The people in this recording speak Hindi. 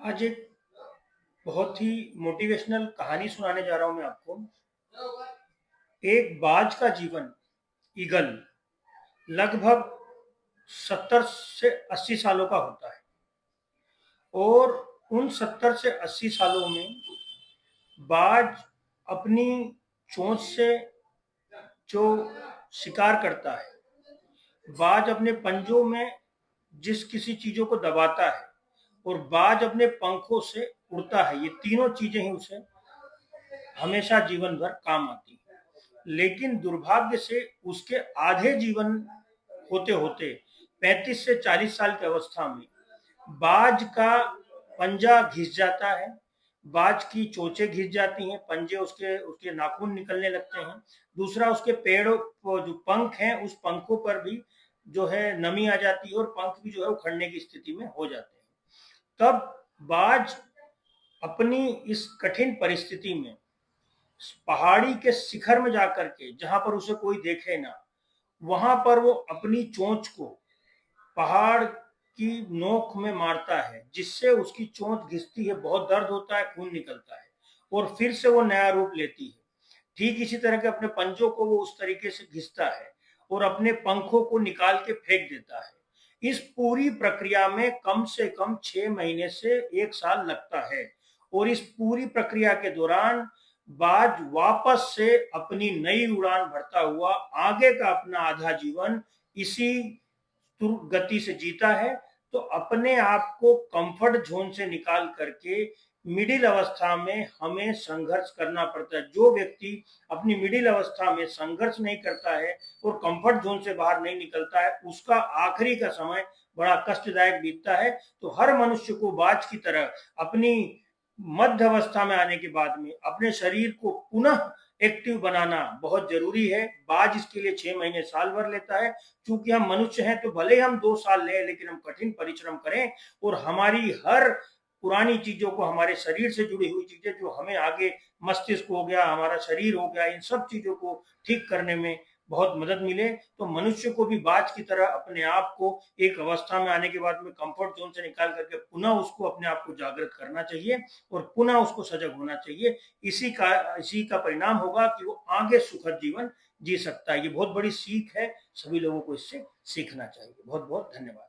आज एक बहुत ही मोटिवेशनल कहानी सुनाने जा रहा हूं मैं आपको। एक बाज का जीवन, ईगल, लगभग 70 से 80 सालों का होता है और उन 70 से 80 सालों में बाज अपनी चोंच से जो शिकार करता है, बाज अपने पंजों में जिस किसी चीजों को दबाता है और बाज अपने पंखों से उड़ता है, ये तीनों चीजें ही उसे हमेशा जीवन भर काम आती है। लेकिन दुर्भाग्य से उसके आधे जीवन होते होते 35 से 40 साल की अवस्था में बाज का पंजा घिस जाता है, बाज की चोंचें घिस जाती हैं, पंजे उसके उसके नाखून निकलने लगते हैं। दूसरा, उसके पेड़ों जो पंख हैं उस पंखों पर भी जो है नमी आ जाती है और पंख भी जो है उखड़ने की स्थिति में हो जाते हैं। तब बाज अपनी इस कठिन परिस्थिति में पहाड़ी के शिखर में जाकर के, जहां पर उसे कोई देखे ना, वहां पर वो अपनी चोंच को पहाड़ की नोक में मारता है, जिससे उसकी चोंच घिसती है, बहुत दर्द होता है, खून निकलता है और फिर से वो नया रूप लेती है। ठीक इसी तरह के अपने पंजों को वो उस तरीके से घिसता है और अपने पंखों को निकाल के फेंक देता है। इस पूरी प्रक्रिया में कम से कम 6 महीने से 1 साल लगता है और इस पूरी प्रक्रिया के दौरान बाज वापस से अपनी नई उड़ान भरता हुआ आगे का अपना आधा जीवन इसी गति से जीता है। तो अपने आप को कंफर्ट जोन से निकाल करके मिडिल अवस्था में हमें संघर्ष करना पड़ता है। जो व्यक्ति अपनी मिडिल अवस्था में संघर्ष नहीं करता है और कंफर्ट जोन से बाहर नहीं निकलता है, उसका आखिरी का समय बड़ा कष्टदायक बीतता है। तो हर मनुष्य को बाज की तरह अपनी मध्य अवस्था में आने के बाद में अपने शरीर को पुनः एक्टिव बनाना बहुत जरूरी है। बाज इसके लिए 6 महीने साल भर लेता है। चूंकि हम मनुष्य हैं तो भले हम 2 साल लें, लेकिन हम कठिन परिश्रम करें और हमारी हर पुरानी चीजों को, हमारे शरीर से जुड़ी हुई चीजें जो हमें आगे, मस्तिष्क हो गया, हमारा शरीर हो गया, इन सब चीजों को ठीक करने में बहुत मदद मिले। तो मनुष्य को भी बाज की तरह अपने आप को एक अवस्था में आने के बाद में कंफर्ट जोन से निकाल करके पुनः उसको अपने आप को जागृत करना चाहिए और पुनः उसको सजग होना चाहिए। इसी का परिणाम होगा कि वो आगे सुखद जीवन जी सकता है। ये बहुत बड़ी सीख है, सभी लोगों को इससे सीखना चाहिए। बहुत बहुत धन्यवाद।